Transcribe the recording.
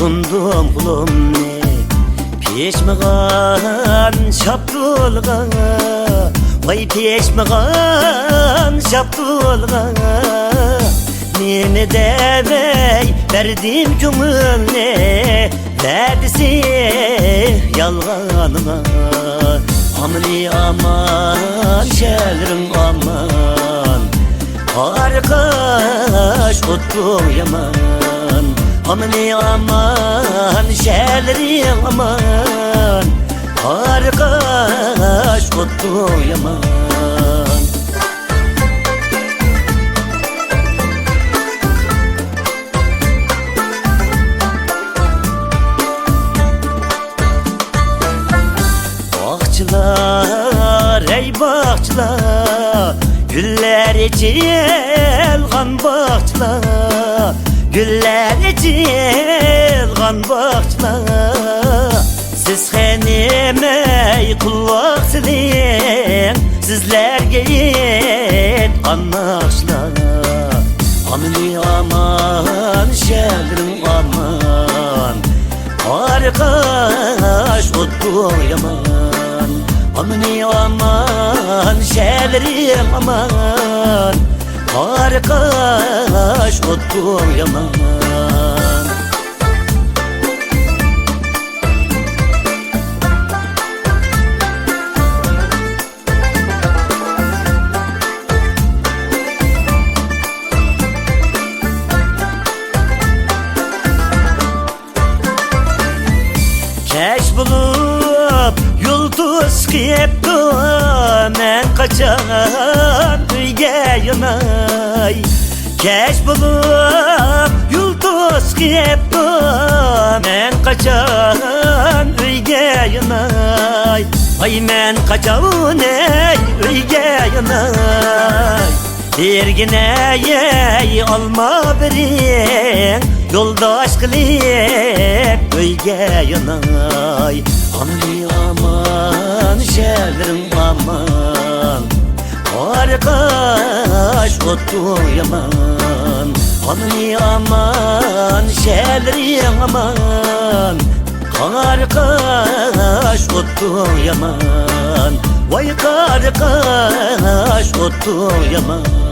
Kundum kulum ne peşmegan şaptulga, vay peşmegan şaptulga. Neme demey verdim köngülne, verdisi yalganına. Amni aman şelrim aman, arkadaş otur yaman. Amni aman şelrim aman, arkadaş otur yaman. Bakçılar, ey bakçılar, güller içilgan bakçılar, güller içilgan bakçılar. Siz henime kulak silin, sizlerge yetkan nakşılar. Amni aman şehrim aman, arkadaş otur yaman. Amni aman şehrim aman, arkadaş otur yaman. Keş bulup yıldız kıyıptı, men kaçan üyge yanay. Keş bulup yıldız kıyıptı, men kaçan üyge yanay. Ay men kaçan üyge yanay. Dergine yey alma birin, yoldaş kılıp üyge yanay. Amni aman şehrim aman, arkadaş otur yaman. Amni aman şehrim aman, arkadaş otur yaman. Vay arkadaş otur yaman.